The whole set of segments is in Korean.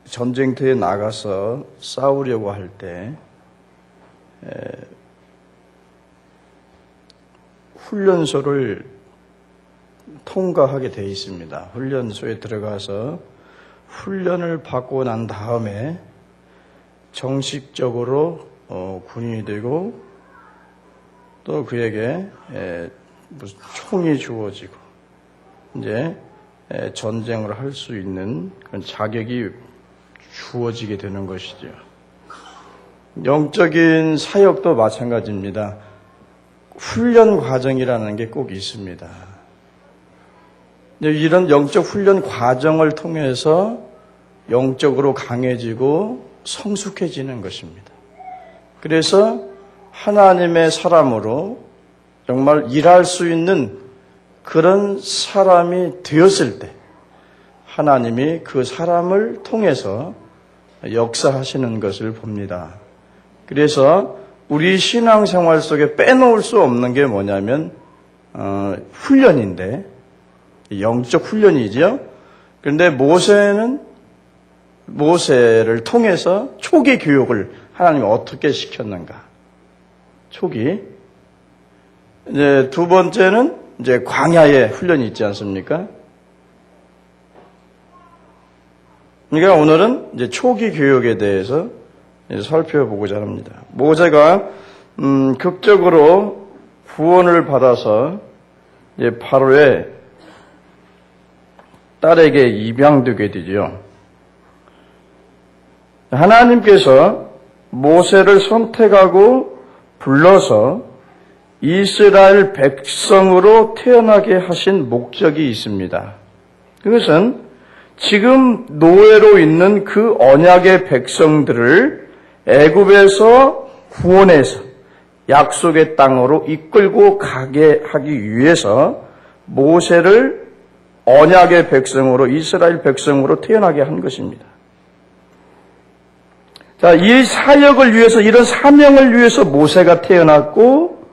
전쟁터에 나가서 싸우려고 할 때 훈련소를 통과하게 되어 있습니다. 훈련소에 들어가서 훈련을 받고 난 다음에 정식적으로 군인이 되고 또 그에게 무슨 총이 주어지고 이제 전쟁을 할 수 있는 그런 자격이 주어지게 되는 것이죠. 영적인 사역도 마찬가지입니다. 훈련 과정이라는 게 꼭 있습니다. 이런 영적 훈련 과정을 통해서 영적으로 강해지고 성숙해지는 것입니다. 그래서 하나님의 사람으로 정말 일할 수 있는 그런 사람이 되었을 때 하나님이 그 사람을 통해서 역사하시는 것을 봅니다. 그래서 우리 신앙생활 속에 빼놓을 수 없는 게 뭐냐면 훈련인데 영적 훈련이죠. 그런데 모세를 통해서 초기 교육을 하나님이 어떻게 시켰는가? 초기. 이제 두 번째는 이제 광야의 훈련이 있지 않습니까? 그러니까 오늘은 이제 초기 교육에 대해서 살펴보고자 합니다. 모세가 극적으로 구원을 받아서 이제 바로의 딸에게 입양되게 되죠. 하나님께서 모세를 선택하고 불러서 이스라엘 백성으로 태어나게 하신 목적이 있습니다. 그것은 지금 노예로 있는 그 언약의 백성들을 애굽에서 구원해서 약속의 땅으로 이끌고 가게 하기 위해서 모세를 언약의 백성으로 이스라엘 백성으로 태어나게 한 것입니다. 자, 이 사역을 위해서 이런 사명을 위해서 모세가 태어났고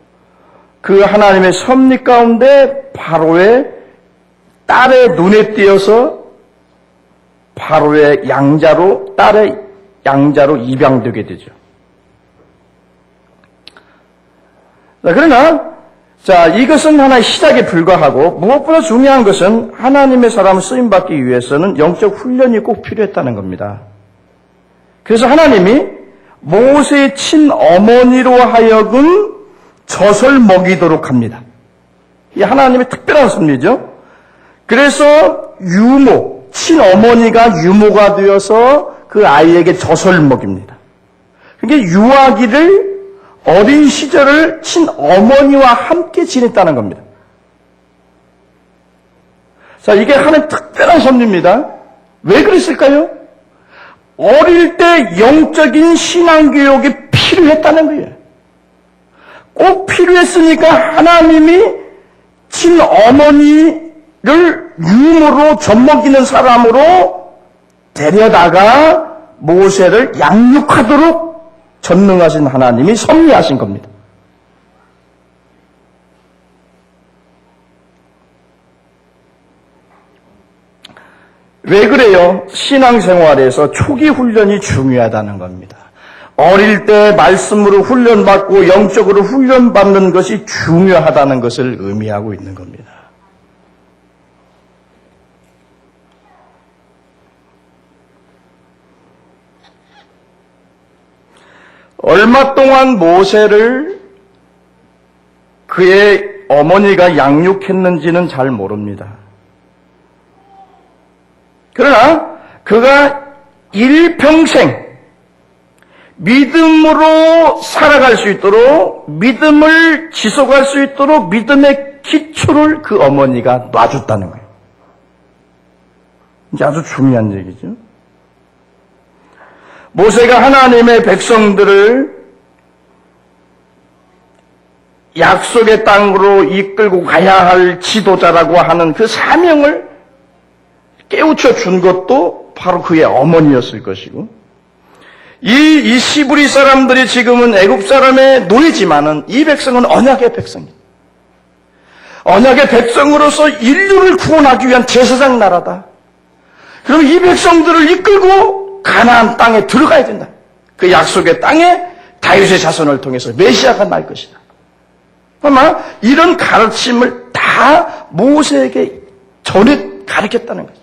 그 하나님의 섭리 가운데 바로의 딸의 눈에 띄어서 바로의 양자로 딸의 양자로 입양되게 되죠. 자, 그러나 이것은 하나의 시작에 불과하고 무엇보다 중요한 것은 하나님의 사람을 쓰임받기 위해서는 영적 훈련이 꼭 필요했다는 겁니다. 그래서 하나님이 모세의 친어머니로 하여금 젖을 먹이도록 합니다. 이 하나님의 특별한 섭리죠. 그래서 친어머니가 유모가 되어서 그 아이에게 젖을 먹입니다. 그러니까 유아기를 어린 시절을 친어머니와 함께 지냈다는 겁니다. 자, 이게 하나의 특별한 섭리입니다. 왜 그랬을까요? 어릴 때 영적인 신앙교육이 필요했다는 거예요. 꼭 필요했으니까 하나님이 친어머니를 유모로 젖먹이는 사람으로 데려다가 모세를 양육하도록 전능하신 하나님이 섭리하신 겁니다. 왜 그래요? 신앙생활에서 초기 훈련이 중요하다는 겁니다. 어릴 때 말씀으로 훈련받고 영적으로 훈련받는 것이 중요하다는 것을 의미하고 있는 겁니다. 얼마 동안 모세를 그의 어머니가 양육했는지는 잘 모릅니다. 그러나 그가 일평생 믿음으로 살아갈 수 있도록 믿음을 지속할 수 있도록 믿음의 기초를 그 어머니가 놔줬다는 거예요. 이제 아주 중요한 얘기죠. 모세가 하나님의 백성들을 약속의 땅으로 이끌고 가야 할 지도자라고 하는 그 사명을 깨우쳐 준 것도 바로 그의 어머니였을 것이고, 이 시브리 사람들이 지금은 애굽 사람의 노예지만은 이 백성은 언약의 백성입니다. 언약의 백성으로서 인류를 구원하기 위한 제사장 나라다. 그럼 이 백성들을 이끌고 가나안 땅에 들어가야 된다. 그 약속의 땅에 다윗의 자손을 통해서 메시아가 날 것이다. 아마 이런 가르침을 다 모세에게 전에 가르쳤다는 거죠.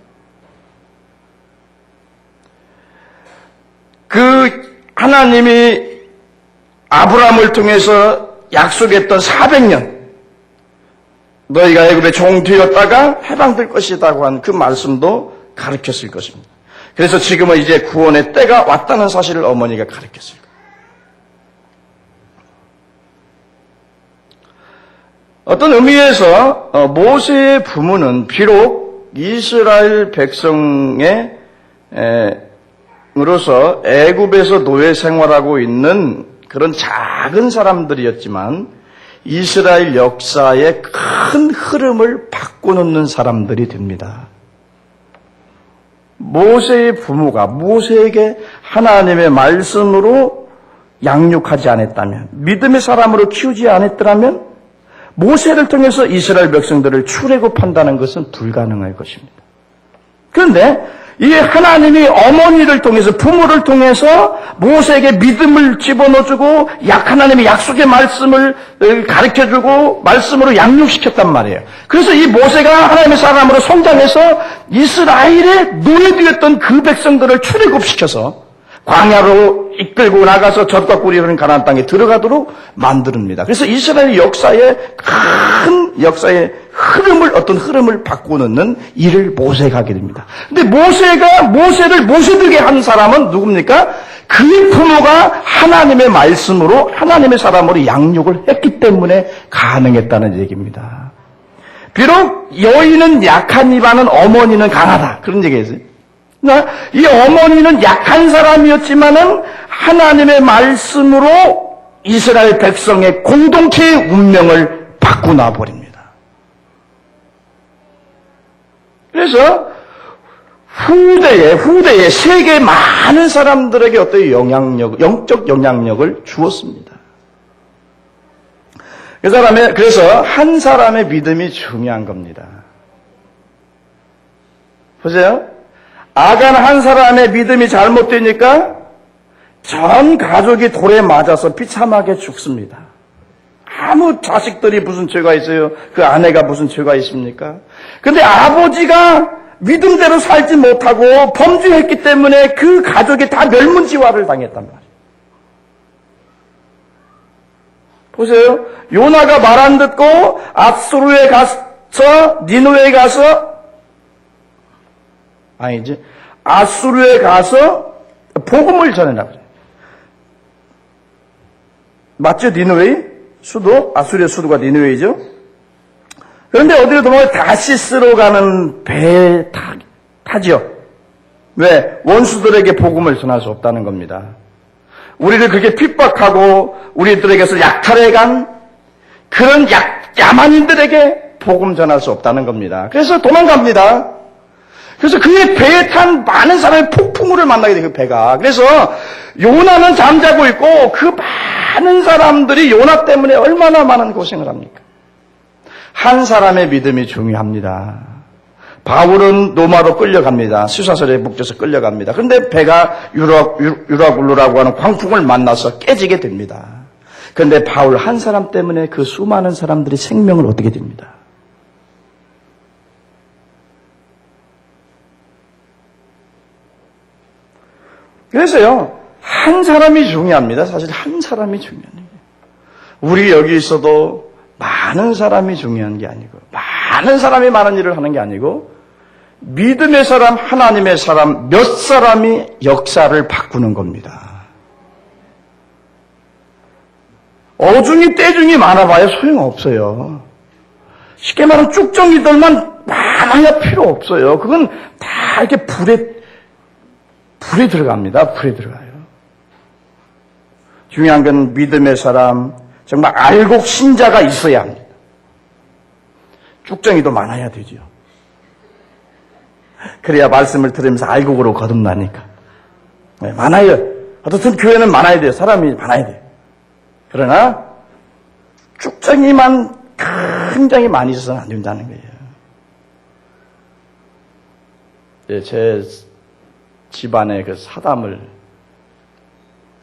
그 하나님이 아브라함을 통해서 약속했던 400년 너희가 애굽의 종 되었다가 해방될 것이라고 한 그 말씀도 가르쳤을 것입니다. 그래서 지금은 이제 구원의 때가 왔다는 사실을 어머니가 가르쳤을 거예요. 어떤 의미에서 모세의 부모는 비록 이스라엘 백성의 으로서 애굽에서 노예 생활하고 있는 그런 작은 사람들이었지만 이스라엘 역사의 큰 흐름을 바꿔놓는 사람들이 됩니다. 모세의 부모가 모세에게 하나님의 말씀으로 양육하지 않았다면, 믿음의 사람으로 키우지 않았더라면 모세를 통해서 이스라엘 백성들을 출애굽한다는 것은 불가능할 것입니다. 그런데 이 하나님이 어머니를 통해서, 부모를 통해서 모세에게 믿음을 집어넣어주고 하나님의 약속의 말씀을 가르쳐주고 말씀으로 양육시켰단 말이에요. 그래서 이 모세가 하나님의 사람으로 성장해서 이스라엘의 노예되었던 그 백성들을 출애굽시켜서 광야로 이끌고 나가서 젖과 꿀이 흐르는 가나안 땅에 들어가도록 만듭니다. 그래서 이스라엘 역사의 큰 역사의 어떤 흐름을 바꾸는 일을 모세가 하게 됩니다. 근데 모세가 모세를 모세되게 한 사람은 누굽니까? 그의 부모가 하나님의 말씀으로 하나님의 사람으로 양육을 했기 때문에 가능했다는 얘기입니다. 비록 여인은 약하니만은 어머니는 강하다. 그런 얘기했어요. 이 어머니는 약한 사람이었지만은 하나님의 말씀으로 이스라엘 백성의 공동체의 운명을 바꾸나 버립니다. 그래서 후대에 세계 많은 사람들에게 어떤 영적 영향력을 주었습니다. 그래서 한 사람의 믿음이 중요한 겁니다. 보세요. 아간 한 사람의 믿음이 잘못되니까 전 가족이 돌에 맞아서 비참하게 죽습니다. 아무 자식들이 무슨 죄가 있어요? 그 아내가 무슨 죄가 있습니까? 근데 아버지가 믿음대로 살지 못하고 범죄했기 때문에 그 가족이 다 멸문지화를 당했단 말이에요. 보세요. 요나가 말 안 듣고 앗수르에 가서 니느웨에 가서 아수르에 가서 복음을 전해라 그래요. 맞죠? 니느웨 수도, 아수르의 수도가 니느웨이죠. 그런데 어디로 도망가? 다시스로 가는 배에 타죠. 왜? 원수들에게 복음을 전할 수 없다는 겁니다. 우리를 그렇게 핍박하고 우리들에게서 약탈해간 그런 야만인들에게 복음 전할 수 없다는 겁니다. 그래서 도망갑니다. 그래서 그의 배에 탄 많은 사람의 폭풍우를 만나게 돼요, 그 배가. 그래서 요나는 잠자고 있고 그 많은 사람들이 요나 때문에 얼마나 많은 고생을 합니까? 한 사람의 믿음이 중요합니다. 바울은 로마로 끌려갑니다. 수사설에 묶여서 끌려갑니다. 그런데 배가 유라굴루라고 하는 광풍을 만나서 깨지게 됩니다. 그런데 바울 한 사람 때문에 그 수많은 사람들이 생명을 얻게 됩니다. 그래서요, 한 사람이 중요합니다. 사실 한 사람이 중요한 거예요. 우리 여기 있어도 많은 사람이 중요한 게 아니고, 많은 사람이 많은 일을 하는 게 아니고, 믿음의 사람, 하나님의 사람, 몇 사람이 역사를 바꾸는 겁니다. 어중이 떼중이 많아봐야 소용없어요. 쉽게 말하면 쭉정이들만 많아야 필요 없어요. 그건 다 이렇게 불에 들어갑니다. 불에 들어가요. 중요한 건 믿음의 사람, 정말 알곡 신자가 있어야 합니다. 쭉정이도 많아야 되죠. 그래야 말씀을 들으면서 알곡으로 거듭나니까. 네, 많아요. 어떻든 교회는 많아야 돼요. 사람이 많아야 돼요. 그러나 쭉정이만 굉장히 많이 있어서는 안 된다는 거예요. 제 집안의 그 사담을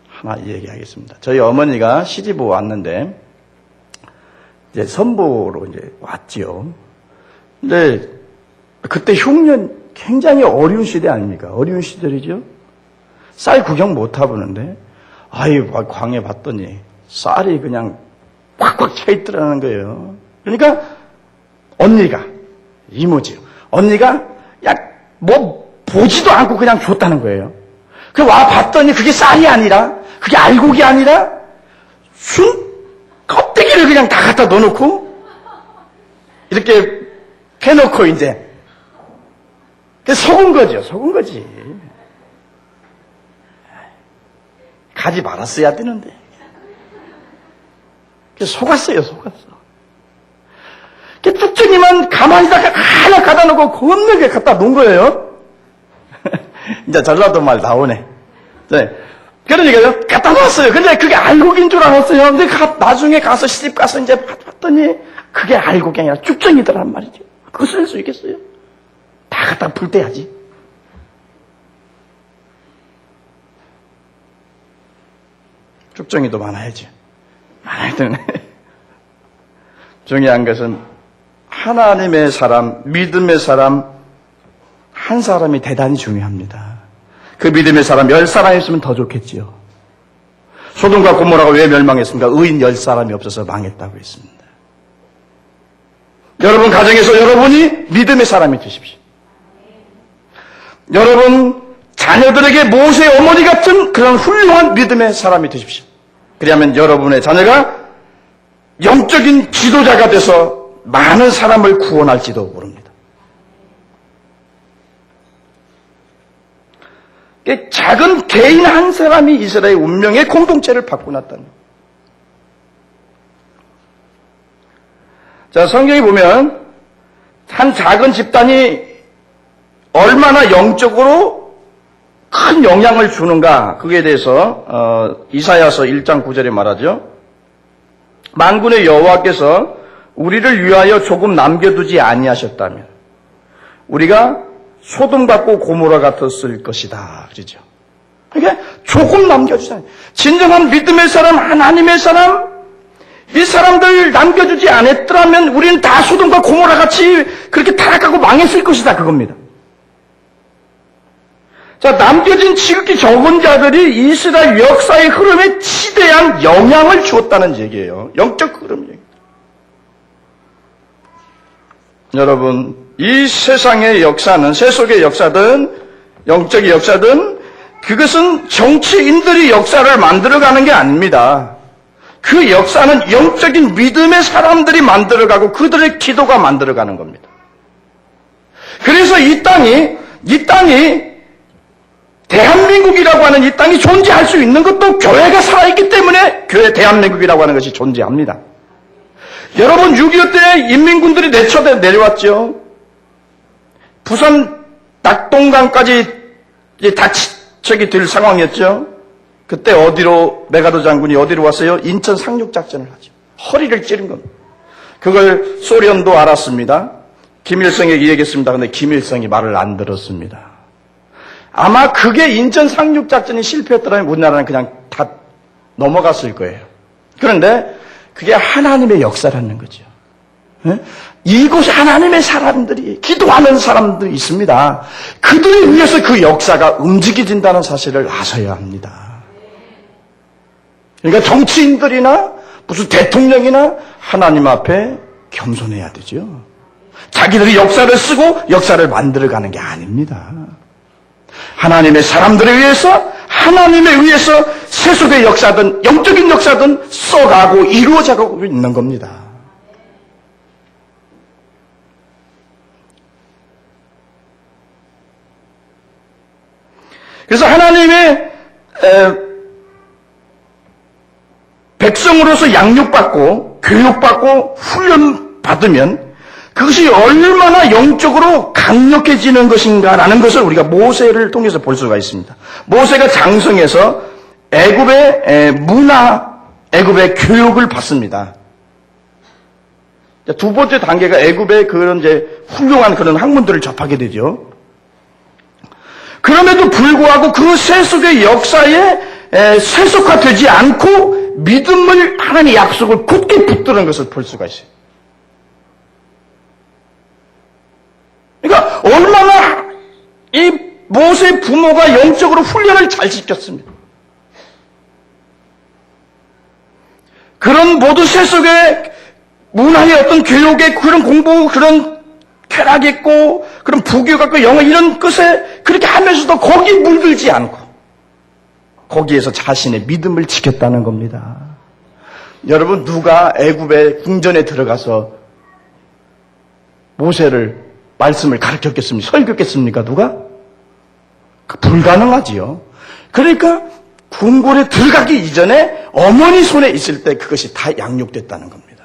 하나 얘기하겠습니다. 저희 어머니가 시집 왔는데 이제 선보로 이제 왔지요. 근데 그때 흉년 굉장히 어려운 시대 아닙니까? 어려운 시절이죠. 쌀 구경 못 해보는데 아유 광에 봤더니 쌀이 그냥 꽉꽉 차 있더라는 거예요. 그러니까 언니가 이모지요. 언니가 뭐 보지도 않고 그냥 줬다는 거예요. 그 와 봤더니 그게 쌀이 아니라 그게 알곡이 아니라 순 껍데기를 그냥 다 갖다 넣어놓고 이렇게 해놓고 이제 속은 거죠. 속은 거지. 가지 말았어야 되는데 속았어요. 속았어. 뚝뚝이만 가만히다가 하나 갖다 놓고 겁나게 갖다 놓은 거예요. 이제 전라도 말 나오네. 네. 그러니까요, 갖다 놨어요. 근데 그게 알곡인 줄 알았어요. 근데 나중에 가서 시집 가서 이제 봤더니 그게 알곡이 아니라 쭉정이더란 말이죠. 그거 쓸 수 있겠어요? 다 갖다 풀 떼야지. 쭉정이도 많아야지. 많아야 되네. 중요한 것은 하나님의 사람, 믿음의 사람, 한 사람이 대단히 중요합니다. 그 믿음의 사람 10사람 있으면 더 좋겠지요. 소돔과 고모라가 왜 멸망했습니까? 의인 10사람이 없어서 망했다고 했습니다. 여러분 가정에서 여러분이 믿음의 사람이 되십시오. 여러분 자녀들에게 모세의 어머니 같은 그런 훌륭한 믿음의 사람이 되십시오. 그러면 여러분의 자녀가 영적인 지도자가 돼서 많은 사람을 구원할지도 모릅니다. 작은 개인 한 사람이 이스라엘 운명의 공동체를 바꿔놨다는 거예요. 자, 성경에 보면 한 작은 집단이 얼마나 영적으로 큰 영향을 주는가, 그에 대해서 이사야서 1장 9절에 말하죠. 만군의 여호와께서 우리를 위하여 조금 남겨두지 아니하셨다면 우리가 소돔 같고 고모라 같았을 것이다. 그러죠. 그러니까 조금 남겨주잖아요. 진정한 믿음의 사람, 하나님의 사람, 이 사람들 남겨주지 않았더라면 우리는 다 소돔과 고모라 같이 그렇게 타락하고 망했을 것이다. 그겁니다. 자, 남겨진 지극히 적은 자들이 이스라엘 역사의 흐름에 치대한 영향을 주었다는 얘기예요. 영적 흐름. 여러분, 이 세상의 역사는, 세속의 역사든 영적의 역사든 그것은 정치인들이 역사를 만들어가는 게 아닙니다. 그 역사는 영적인 믿음의 사람들이 만들어가고 그들의 기도가 만들어가는 겁니다. 그래서 이 땅이 대한민국이라고 하는 이 땅이 존재할 수 있는 것도 교회가 살아있기 때문에 교회 대한민국이라고 하는 것이 존재합니다. 여러분 6.25 때 인민군들이 내려왔죠. 부산 낙동강까지 다치척이 될 상황이었죠. 그때 어디로 메가더 장군이 어디로 왔어요? 인천 상륙작전을 하죠. 허리를 찌른 겁니다. 그걸 소련도 알았습니다. 김일성에게 얘기했습니다. 그런데 김일성이 말을 안 들었습니다. 아마 그게 인천 상륙작전이 실패했더라면 우리나라는 그냥 다 넘어갔을 거예요. 그런데 그게 하나님의 역사라는 거죠. 이곳에 하나님의 사람들이, 기도하는 사람들이 있습니다. 그들에 의해서 그 역사가 움직여진다는 사실을 아셔야 합니다. 그러니까 정치인들이나 무슨 대통령이나 하나님 앞에 겸손해야 되죠. 자기들이 역사를 쓰고 역사를 만들어가는 게 아닙니다. 하나님의 사람들에 의해서, 하나님에 의해서 세속의 역사든 영적인 역사든 써가고 이루어져가고 있는 겁니다. 그래서 하나님의 백성으로서 양육받고 교육받고 훈련받으면 그것이 얼마나 영적으로 강력해지는 것인가라는 것을 우리가 모세를 통해서 볼 수가 있습니다. 모세가 장성해서 애굽의 문화, 애굽의 교육을 받습니다. 두 번째 단계가 애굽의 그런 이제 훌륭한 그런 학문들을 접하게 되죠. 그럼에도 불구하고 그 세속의 역사에 세속화되지 않고 믿음을 하나님의 약속을 굳게 붙드는 것을 볼 수가 있어요. 그러니까 얼마나 이 모세 부모가 영적으로 훈련을 잘 시켰습니다. 그런 모두 세속의 문화의 어떤 교육의 그런 공부, 그런 쾌락 있고, 그런 부교 같고, 영어 이런 것에 그렇게 하면서도 거기 물들지 않고, 거기에서 자신의 믿음을 지켰다는 겁니다. 여러분, 누가 애굽의 궁전에 들어가서 모세를, 말씀을 가르쳤겠습니까? 설교했겠습니까? 누가? 불가능하지요. 그러니까, 궁궐에 들어가기 이전에 어머니 손에 있을 때 그것이 다 양육됐다는 겁니다.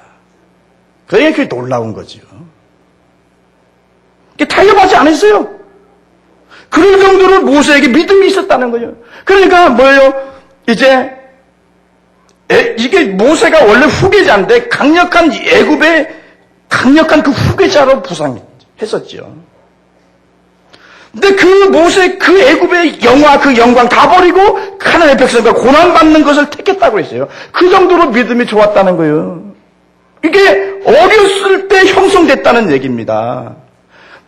그게 놀라운 거죠. 타협하지 않았어요. 그럴 정도로 모세에게 믿음이 있었다는 거예요. 그러니까 뭐예요? 이제 이게 모세가 원래 후계자인데 강력한 애굽의 강력한 그 후계자로 부상했었죠. 근데 그 모세, 그 애굽의 영화, 그 영광 다 버리고 하나님의 백성과 고난받는 것을 택했다고 했어요. 그 정도로 믿음이 좋았다는 거예요. 이게 어렸을 때 형성됐다는 얘기입니다.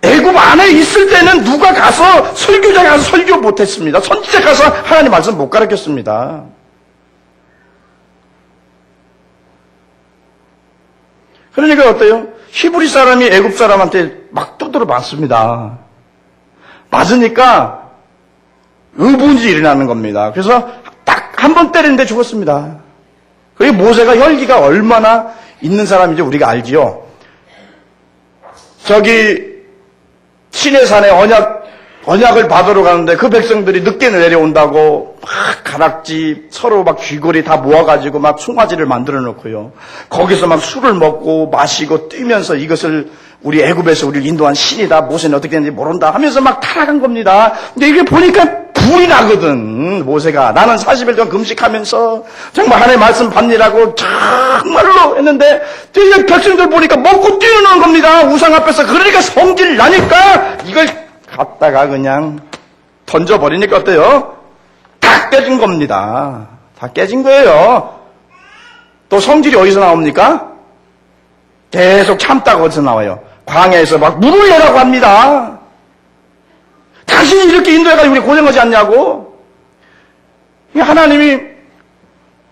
애굽 안에 있을 때는 누가 가서 설교자 가서 설교 못했습니다. 선지자 가서 하나님 말씀 못 가르쳤습니다. 그러니까 어때요? 히브리 사람이 애굽 사람한테 막 두드려 맞습니다. 맞으니까 의문이 일어나는 겁니다. 그래서 딱 한 번 때리는데 죽었습니다. 그게 모세가 혈기가 얼마나 있는 사람인지 우리가 알지요. 저기 시내산에 언약을 받으러 가는데 그 백성들이 늦게 내려온다고 막 가락지 서로 막 쥐고리 다 모아가지고 막 송아지를 만들어 놓고요. 거기서 막 술을 먹고 마시고 뛰면서 이것을 우리 애굽에서 우리를 인도한 신이다. 모세는 어떻게 했는지 모른다 하면서 막 타락한 겁니다. 근데 이게 보니까 불이 나거든. 모세가 나는 40일 동안 금식하면서 정말 하나님의 말씀 받느라고 정말로 했는데 뒤에 백성들 보니까 먹고 뛰어노는 겁니다. 우상 앞에서. 그러니까 성질 나니까 이걸 갖다가 그냥 던져버리니까 어때요? 다 깨진 겁니다. 다 깨진 거예요. 또 성질이 어디서 나옵니까? 계속 참다가 어디서 나와요? 광야에서 막 물을 내라고 합니다. 당신이 이렇게 인도해가지고 우리 고생하지 않냐고. 하나님이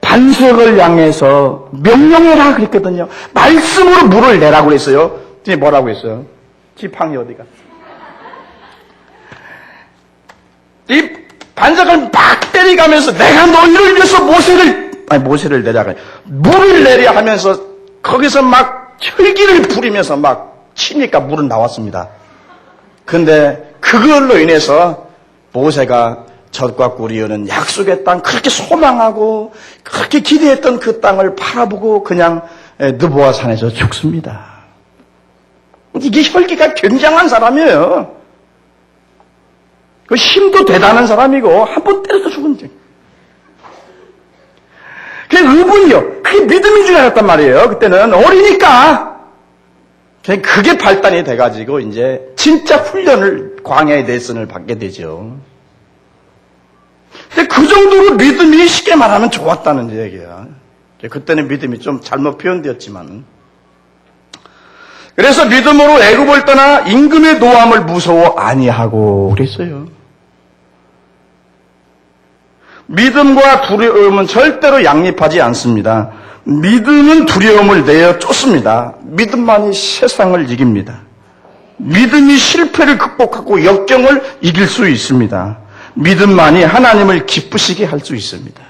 반석을 향해서 명령해라 그랬거든요. 말씀으로 물을 내라고 그랬어요. 뒤에 뭐라고 했어요? 지팡이 어디가? 이 반석을 막 때리가면서 내가 너희를 위해서 모세를 내라. 물을 내려 하면서 거기서 막 혈기를 부리면서 막 치니까 물은 나왔습니다. 근데 그걸로 인해서 모세가 젖과 꿀이 흐르는 약속의 땅, 그렇게 소망하고 그렇게 기대했던 그 땅을 바라보고 그냥 느보아 산에서 죽습니다. 이게 혈기가 굉장한 사람이에요. 그 힘도 대단한 사람이고 한 번 때려서 죽은 적. 그게 의분이요. 그게 믿음인 줄 알았단 말이에요. 그때는 어리니까. 그게 발단이 돼가지고 이제 진짜 훈련을 광야의 레슨을 받게 되죠. 근데 그 정도로 믿음이 쉽게 말하면 좋았다는 얘기야. 그때는 믿음이 좀 잘못 표현되었지만. 그래서 믿음으로 애굽을 떠나 임금의 노함을 무서워 아니하고 그랬어요. 믿음과 두려움은 절대로 양립하지 않습니다. 믿음은 두려움을 내어 쫓습니다. 믿음만이 세상을 이깁니다. 믿음이 실패를 극복하고 역경을 이길 수 있습니다. 믿음만이 하나님을 기쁘시게 할 수 있습니다.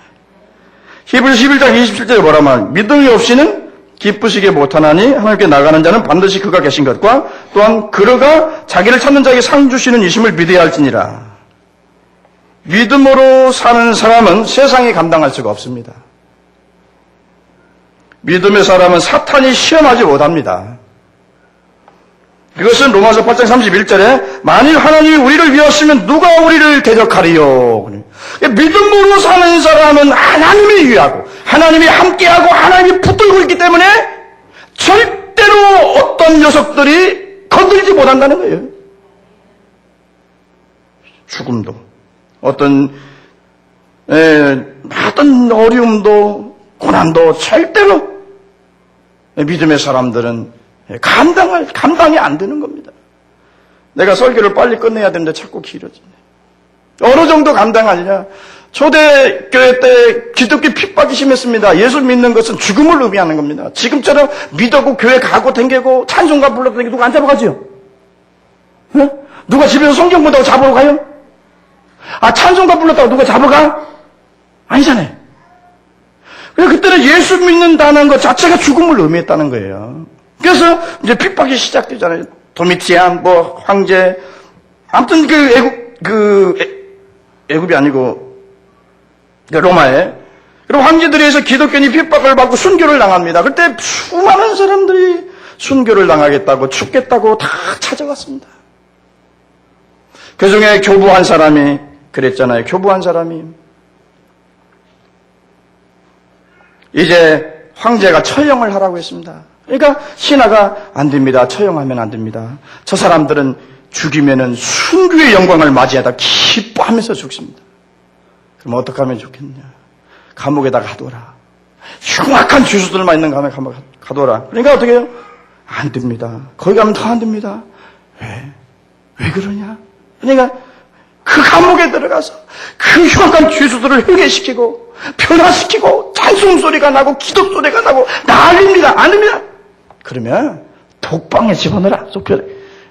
히브리서 11장 27절에 뭐라 말합니까? 믿음이 없이는 기쁘시게 못하나니 하나님께 나가는 자는 반드시 그가 계신 것과 또한 그가 자기를 찾는 자에게 상 주시는 이심을 믿어야 할지니라. 믿음으로 사는 사람은 세상이 감당할 수가 없습니다. 믿음의 사람은 사탄이 시험하지 못합니다. 이것은 로마서 8장 31절에 만일 하나님이 우리를 위하시면 누가 우리를 대적하리요. 믿음으로 사는 사람은 하나님이 위하고 하나님이 함께하고 하나님이 붙들고 있기 때문에 절대로 어떤 녀석들이 건드리지 못한다는 거예요. 죽음도 어떤 어려움도 고난도 절대로 믿음의 사람들은 감당이 안 되는 겁니다. 내가 설교를 빨리 끝내야 되는데 자꾸 길어지네. 어느 정도 감당하느냐? 초대교회 때 기독교 핍박이 심했습니다. 예수 믿는 것은 죽음을 의미하는 겁니다. 지금처럼 믿었고 교회 가고 댕기고 찬송가 불러도 댕기고 누가 안 잡아가지요? 네? 누가 집에서 성경 본다고 잡으러 가요? 찬송가 불렀다고 누가 잡아가? 아니잖아요. 그래서 그때는 예수 믿는다는 것 자체가 죽음을 의미했다는 거예요. 그래서 이제 핍박이 시작되잖아요. 도미티안, 황제, 아무튼 애굽이 아니고 로마에. 그리고 황제들에 의해서 기독교인이 핍박을 받고 순교를 당합니다. 그때 수많은 사람들이 순교를 당하겠다고 죽겠다고 다 찾아갔습니다. 그 중에 교부한 사람이 그랬잖아요. 교부한 사람이 이제 황제가 처형을 하라고 했습니다. 그러니까 신하가 안 됩니다. 처형하면 안 됩니다. 저 사람들은 죽이면은 순교의 영광을 맞이하다 기뻐하면서 죽습니다. 그럼 어떻게 하면 좋겠냐? 감옥에다 가둬라. 흉악한 죄수들만 있는 감옥에 가둬라. 그러니까 어떻게 해요? 안 됩니다. 거기 가면 더 안 됩니다. 왜 그러냐? 그러니까 그 감옥에 들어가서 그 흉악한 죄수들을 회개시키고 변화시키고 찬송 소리가 나고 기도 소리가 나고 난립니다. 안 됩니다. 그러면 독방에 집어넣어라.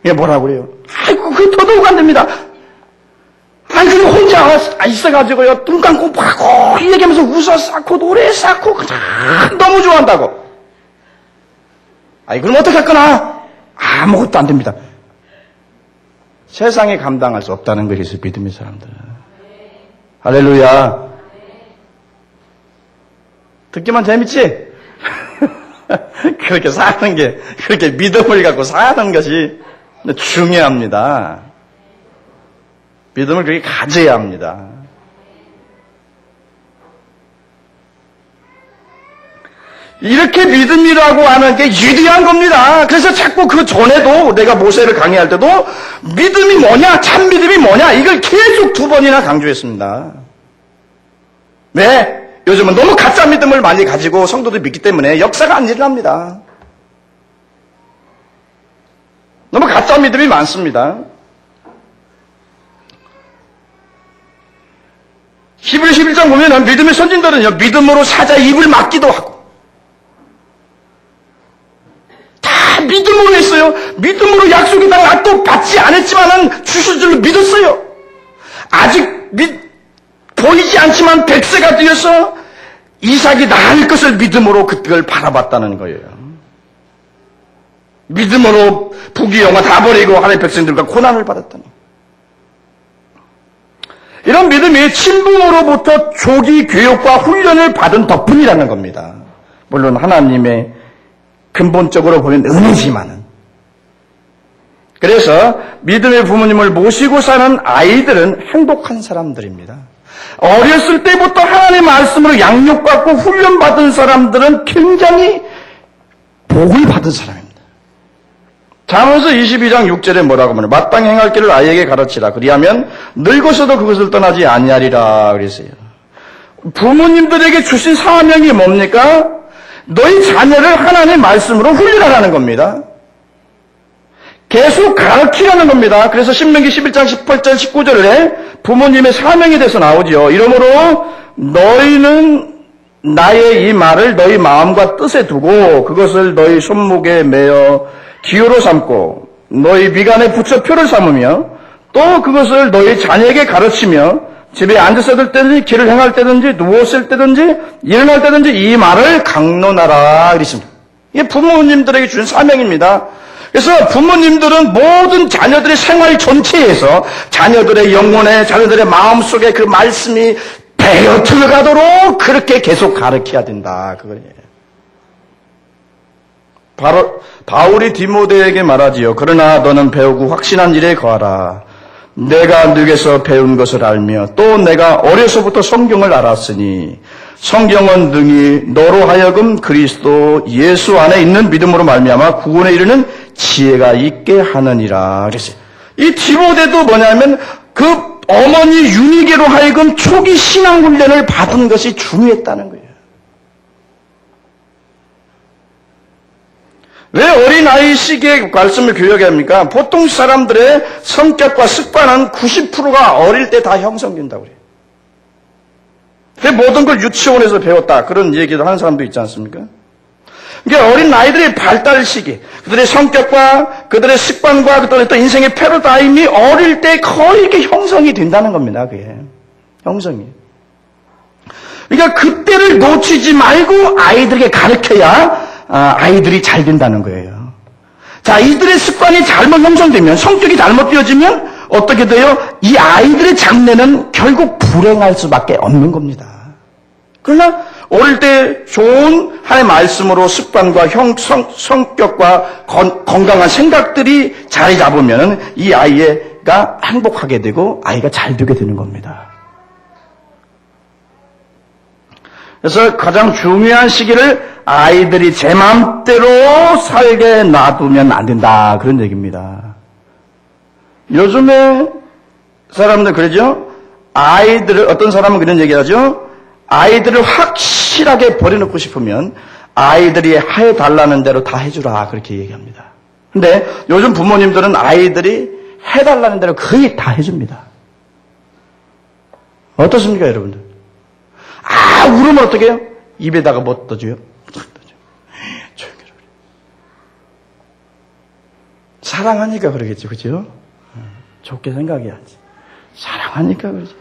이게 뭐라고 그래요? 아이고, 그게 더더욱 안 됩니다. 그냥 혼자 있어가지고요, 눈 감고 막 얘기하면서 웃어 쌓고 노래 쌓고 그냥 너무 좋아한다고. 그럼 어떻게 할거나? 아무것도 안 됩니다. 세상에 감당할 수 없다는 것이 믿음의 사람들은. 할렐루야. 듣기만 재밌지? 그렇게 사는 게, 그렇게 믿음을 갖고 사는 것이 중요합니다. 믿음을 그렇게 가져야 합니다. 이렇게 믿음이라고 하는 게 유리한 겁니다. 그래서 자꾸 그 전에도 내가 모세를 강의할 때도 믿음이 뭐냐, 참 믿음이 뭐냐, 이걸 계속 2번이나 강조했습니다. 왜? 요즘은 너무 가짜 믿음을 많이 가지고 성도들이 믿기 때문에 역사가 안 일어납니다. 너무 가짜 믿음이 많습니다. 히브리 11장 보면은 믿음의 선진들은요, 믿음으로 사자 입을 막기도 하고, 다 믿음으로 했어요. 믿음으로 약속의 땅을 또 받지 않았지만은 주실 줄로 믿었어요. 아직 보이지 않지만 백세가 되어서 이삭이 낳을 것을 믿음으로 그걸 바라봤다는 거예요. 믿음으로 부귀영화 다 버리고 하나님의 백성들과 고난을 받았다는 거예요. 이런 믿음이 친부모로부터 조기 교육과 훈련을 받은 덕분이라는 겁니다. 물론 하나님의 근본적으로 보면 은혜지만은. 그래서 믿음의 부모님을 모시고 사는 아이들은 행복한 사람들입니다. 어렸을 때부터 하나님의 말씀으로 양육받고 훈련받은 사람들은 굉장히 복을 받은 사람입니다. 잠언서 22장 6절에 뭐라고 하면 마땅히 행할 길을 아이에게 가르치라. 그리하면 늙어서도 그것을 떠나지 아니하리라 그랬어요. 부모님들에게 주신 사명이 뭡니까? 너희 자녀를 하나님의 말씀으로 훈련하라는 겁니다. 계속 가르치라는 겁니다. 그래서 신명기 11장 18절 19절에 부모님의 사명에 대해서 나오죠. 이러므로 너희는 나의 이 말을 너희 마음과 뜻에 두고 그것을 너희 손목에 매어 기호로 삼고 너희 미간에 붙여 표를 삼으며 또 그것을 너희 자녀에게 가르치며 집에 앉았을 때든지 길을 행할 때든지 누웠을 때든지 일어날 때든지 이 말을 강론하라 그랬습니다. 이게 부모님들에게 준 사명입니다. 그래서 부모님들은 모든 자녀들의 생활 전체에서 자녀들의 영혼에 자녀들의 마음속에 그 말씀이 배어 들어가도록 그렇게 계속 가르쳐야 된다. 그거예요. 바울이 디모데에게 말하지요. 그러나 너는 배우고 확신한 일에 거하라. 내가 너에게서 배운 것을 알며 또 내가 어려서부터 성경을 알았으니 성경은 능히 너로 하여금 그리스도 예수 안에 있는 믿음으로 말미암아 구원에 이르는 지혜가 있게 하느니라 그랬어요. 이 디모데도 뭐냐면 그 어머니 윤희계로 하여금 초기 신앙훈련을 받은 것이 중요했다는 거예요. 왜 어린아이 시기에 말씀을 교육해야 합니까? 보통 사람들의 성격과 습관은 90%가 어릴 때 다 형성된다고 그래요. 모든 걸 유치원에서 배웠다. 그런 얘기도 하는 사람도 있지 않습니까? 그러니까 어린 아이들의 발달 시기, 그들의 성격과 그들의 습관과 그들의 또 인생의 패러다임이 어릴 때 거의 이렇게 형성이 된다는 겁니다. 그게. 형성이. 그러니까 그때를 놓치지 말고 아이들에게 가르쳐야 아이들이 잘 된다는 거예요. 자, 이들의 습관이 잘못 형성되면, 성격이 잘못되어지면 어떻게 돼요? 이 아이들의 장래는 결국 불행할 수밖에 없는 겁니다. 그러나 어릴 때 좋은 하나님의 말씀으로 습관과 성격과 건강한 생각들이 자리 잡으면 이 아이가 행복하게 되고 아이가 잘 되게 되는 겁니다. 그래서 가장 중요한 시기를 아이들이 제 마음대로 살게 놔두면 안 된다. 그런 얘기입니다. 요즘에 사람들 그러죠? 어떤 사람은 그런 얘기 하죠? 아이들을 확실하게 버려놓고 싶으면 아이들이 해달라는 대로 다 해주라. 그렇게 얘기합니다. 근데 요즘 부모님들은 아이들이 해달라는 대로 거의 다 해줍니다. 어떻습니까, 여러분들? 울으면 어떻게 해요? 입에다가 뭐 떠줘요? 조용히 해라. 사랑하니까 그러겠죠, 그죠? 좋게 생각해야지. 사랑하니까 그러지.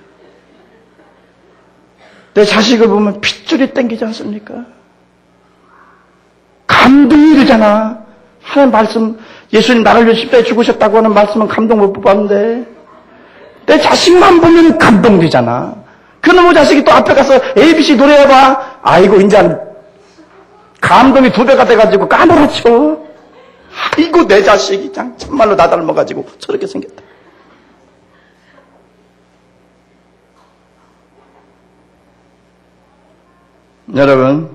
내 자식을 보면 핏줄이 땡기지 않습니까? 감동이 되잖아. 하나님 말씀, 예수님 나를 위해 십자가에 죽으셨다고 하는 말씀은 감동을 못 받는데, 내 자식만 보면 감동되잖아. 그놈의 자식이 또 앞에 가서 ABC 노래해봐. 아이고, 이제 감동이 2배가 돼가지고 까무러쳐. 아이고, 내 자식이 참말로 나 닮아가지고 저렇게 생겼다. 여러분,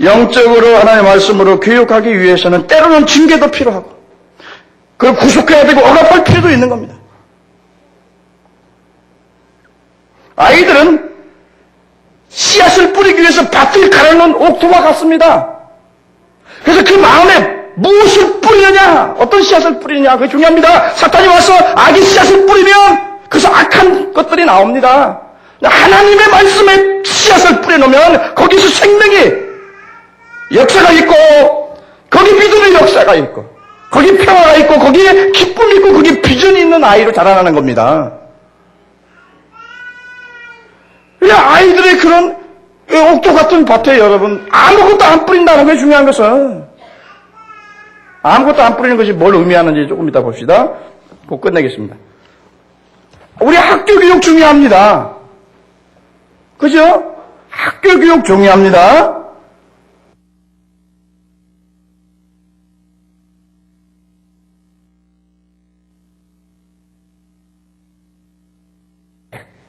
영적으로 하나님의 말씀으로 교육하기 위해서는 때로는 징계도 필요하고, 그걸 구속해야 되고 억압할 필요도 있는 겁니다. 아이들은 씨앗을 뿌리기 위해서 밭을 갈아놓은 옥토와 같습니다. 그래서 그 마음에 무엇을 뿌리느냐, 어떤 씨앗을 뿌리느냐, 그게 중요합니다. 사탄이 와서 악의 씨앗을 뿌리면 그래서 악한 것들이 나옵니다. 하나님의 말씀에 씨앗을 뿌려놓으면 거기서 생명이 역사가 있고, 거기 믿음의 역사가 있고, 거기 평화가 있고, 거기에 기쁨이 있고, 거기 비전이 있는 아이로 자라나는 겁니다. 아이들의 그런 옥토 같은 밭에 여러분 아무것도 안 뿌린다는 게 중요한 것은, 아무것도 안 뿌리는 것이 뭘 의미하는지 조금 이따 봅시다. 곧 끝내겠습니다. 우리 학교 교육 중요합니다. 그죠? 학교 교육 중요합니다.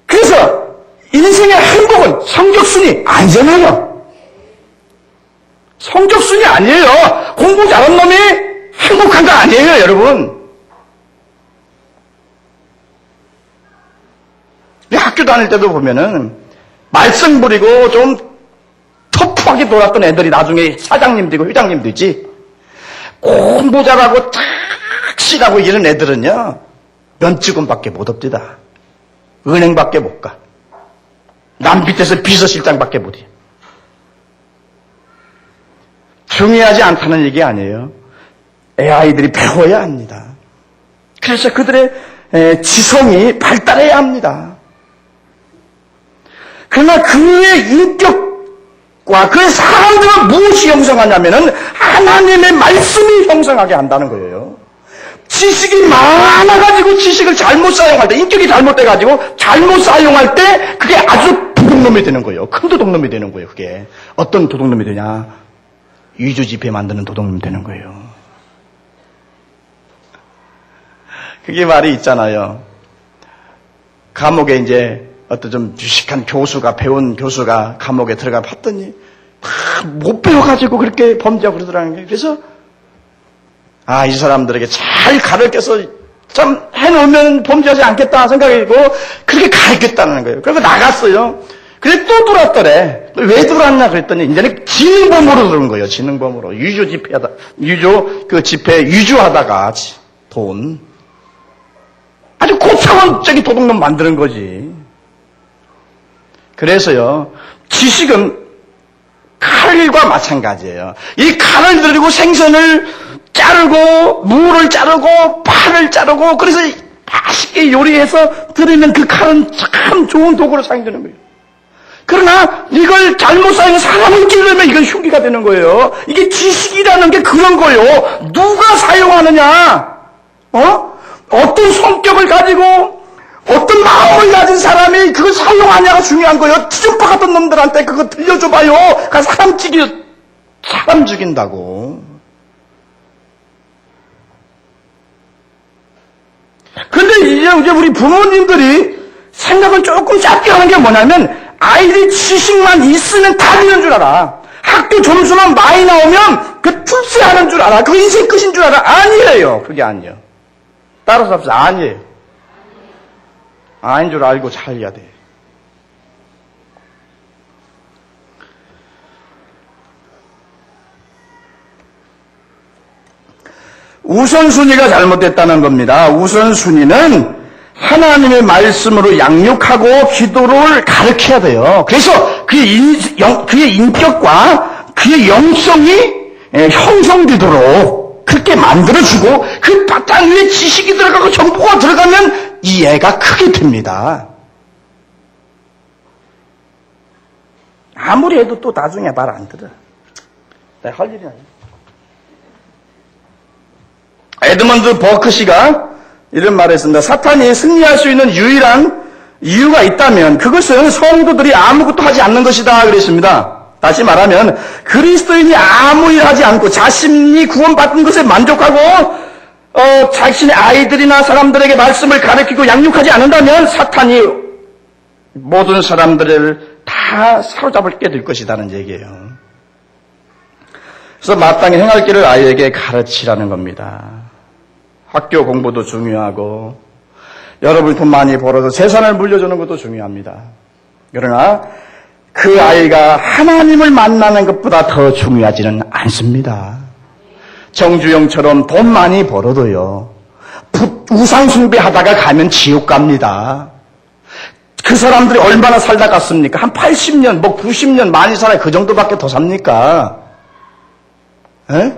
그래서 인생의 행복은 성적순이 아니잖아요. 성적순이 아니에요. 공부 잘한 놈이 행복한 거 아니에요, 여러분. 학교 다닐 때도 보면은 말썽 부리고 좀 터프하게 놀았던 애들이 나중에 사장님 되고 회장님 되지. 공부 잘하고 착실하고 이런 애들은요, 면직원밖에 못 업디다. 은행밖에 못 가. 남 밑에서 비서실장밖에 못 해. 중요하지 않다는 얘기 아니에요. 아이들이 배워야 합니다. 그래서 그들의 지성이 발달해야 합니다. 그러나 그의 인격과 그의 사람들은 무엇이 형성하냐면은 하나님의 말씀이 형성하게 한다는 거예요. 지식이 많아가지고 지식을 잘못 사용할 때, 인격이 잘못돼가지고 잘못 사용할 때 그게 아주 도둑놈이 되는 거예요. 큰 도둑놈이 되는 거예요. 그게 어떤 도둑놈이 되냐? 위조지폐 만드는 도둑놈이 되는 거예요. 그게 말이 있잖아요. 감옥에 이제 어떤 좀 유식한 교수가, 배운 교수가 감옥에 들어가 봤더니 못 배워가지고 그렇게 범죄하고 그러더라는 거예요. 그래서 이 사람들에게 잘 가르쳐서 참 해놓으면 범죄하지 않겠다 생각이고 그렇게 가르쳤다는 거예요. 그리고 나갔어요. 그래 또 들어왔더래. 왜 들어왔나 그랬더니 이제는 지능범으로 들어온 거예요. 지능범으로. 유조 집회 유조하다가 돈. 아주 고차원적인 도둑놈 만드는 거지. 그래서요, 지식은 칼과 마찬가지예요. 이 칼을 들고 생선을 자르고, 무를 자르고, 팔을 자르고, 그래서 맛있게 요리해서 드리는 그 칼은 참 좋은 도구로 사용되는 거예요. 그러나 이걸 잘못 사용해 사람을 찌르면 이건 흉기가 되는 거예요. 이게 지식이라는 게 그런 거예요. 누가 사용하느냐? 어떤 성격을 가지고 어떤 마음을 가진 사람이 그걸 사용하냐가 중요한 거예요. 티존파 같은 놈들한테 그거 들려줘봐요. 사람 죽인다고. 근데 이제 우리 부모님들이 생각을 조금 짧게 하는 게 뭐냐면 아이들이 지식만 있으면 다 되는 줄 알아. 학교 점수만 많이 나오면 그 출세하는 줄 알아. 그 인생 끝인 줄 알아. 아니에요. 그게 아니에요. 따라서 합시다. 아니에요. 아닌 줄 알고 살려야 돼. 우선순위가 잘못됐다는 겁니다. 우선순위는 하나님의 말씀으로 양육하고 기도를 가르쳐야 돼요. 그래서 그의 인격과 그의 영성이 형성되도록 그렇게 만들어주고 그 바탕 위에 지식이 들어가고 정보가 들어가면 이 애가 크게 됩니다. 아무리 해도 또 나중에 말 안 들어. 내가 할 일이 아니야. 에드먼드 버크 씨가 이런 말을 했습니다. 사탄이 승리할 수 있는 유일한 이유가 있다면 그것은 성도들이 아무것도 하지 않는 것이다 그랬습니다. 다시 말하면 그리스도인이 아무 일 하지 않고 자신이 구원받은 것에 만족하고 자신의 아이들이나 사람들에게 말씀을 가르치고 양육하지 않는다면 사탄이 모든 사람들을 다 사로잡게 될 것이라는 얘기예요. 그래서 마땅히 행할 길을 아이에게 가르치라는 겁니다. 학교 공부도 중요하고 여러분이 돈 많이 벌어서 재산을 물려주는 것도 중요합니다. 그러나 그 아이가 하나님을 만나는 것보다 더 중요하지는 않습니다. 정주영처럼 돈 많이 벌어도요. 우상 숭배하다가 가면 지옥 갑니다. 그 사람들이 얼마나 살다 갔습니까? 한 80년, 90년 많이 살아야 그 정도밖에 더 삽니까? 에?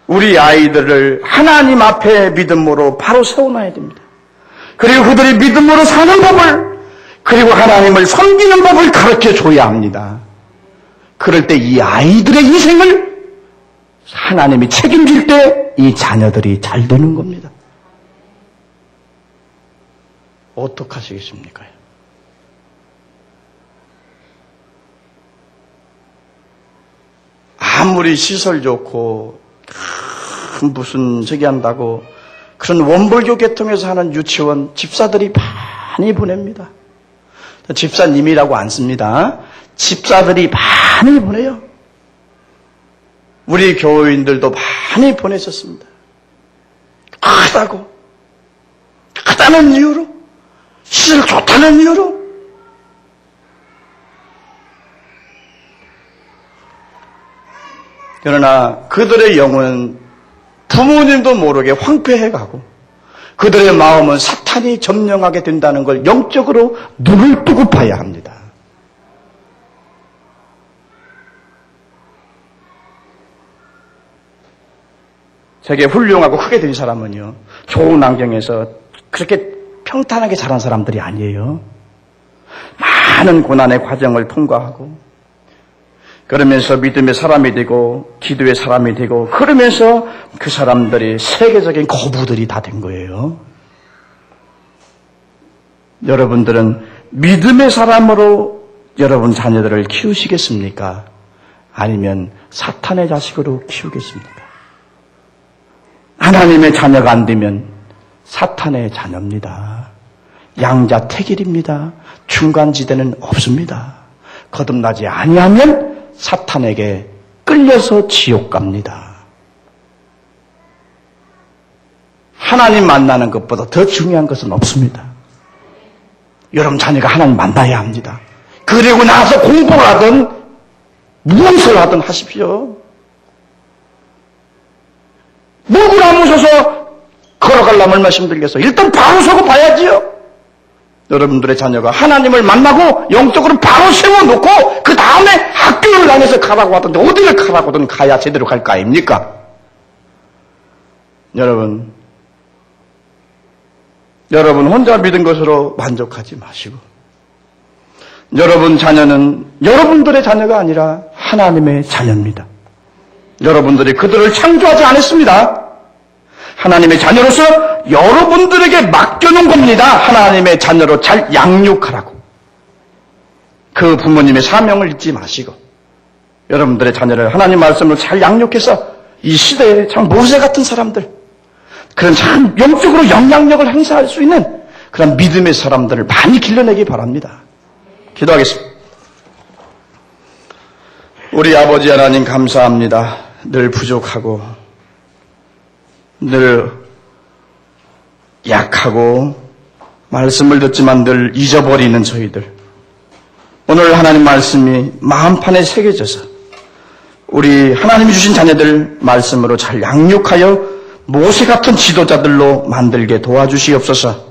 우리 아이들을 하나님 앞에 믿음으로 바로 세워놔야 됩니다. 그리고 그들이 믿음으로 사는 법을, 그리고 하나님을 섬기는 법을 가르쳐줘야 합니다. 그럴 때 이 아이들의 인생을 하나님이 책임질 때 이 자녀들이 잘 되는 겁니다. 어떡하시겠습니까? 아무리 시설 좋고 무슨 저기 한다고 그런 원불교 계통에서 하는 유치원 집사들이 많이 보냅니다. 집사님이라고 안 씁니다. 집사들이 많이 보내요. 우리 교인들도 많이 보내셨습니다. 크다는 이유로, 시설 좋다는 이유로. 그러나 그들의 영혼은 부모님도 모르게 황폐해가고 그들의 마음은 사탄이 점령하게 된다는 걸 영적으로 눈을 뜨고 봐야 합니다. 되게 훌륭하고 크게 된 사람은요, 좋은 환경에서 그렇게 평탄하게 자란 사람들이 아니에요. 많은 고난의 과정을 통과하고 그러면서 믿음의 사람이 되고 기도의 사람이 되고 그러면서 그 사람들이 세계적인 거부들이 다 된 거예요. 여러분들은 믿음의 사람으로 여러분 자녀들을 키우시겠습니까? 아니면 사탄의 자식으로 키우겠습니까? 하나님의 자녀가 안 되면 사탄의 자녀입니다. 양자택일입니다. 중간지대는 없습니다. 거듭나지 아니하면 사탄에게 끌려서 지옥 갑니다. 하나님 만나는 것보다 더 중요한 것은 없습니다. 여러분 자녀가 하나님 만나야 합니다. 그리고 나서 공부를 하든 무엇을 하든 하십시오. 목을 안 무서서 걸어가려면 얼마나 힘들겠어. 일단 바로 서고 봐야지요. 여러분들의 자녀가 하나님을 만나고 영적으로 바로 세워놓고 그 다음에 학교를 향해서 가라고 하던데 어디를 가라고든 가야 제대로 갈 거 아닙니까? 여러분 혼자 믿은 것으로 만족하지 마시고 여러분 자녀는 여러분들의 자녀가 아니라 하나님의 자녀입니다. 여러분들이 그들을 창조하지 않았습니다. 하나님의 자녀로서 여러분들에게 맡겨놓은 겁니다. 하나님의 자녀로 잘 양육하라고. 그 부모님의 사명을 잊지 마시고 여러분들의 자녀를 하나님 말씀으로 잘 양육해서 이 시대에 참 모세 같은 사람들, 그런 참 영적으로 영향력을 행사할 수 있는 그런 믿음의 사람들을 많이 길러내기 바랍니다. 기도하겠습니다. 우리 아버지 하나님 감사합니다. 늘 부족하고 늘 약하고 말씀을 듣지만 늘 잊어버리는 저희들. 오늘 하나님 말씀이 마음판에 새겨져서 우리 하나님이 주신 자녀들 말씀으로 잘 양육하여 모세 같은 지도자들로 만들게 도와주시옵소서.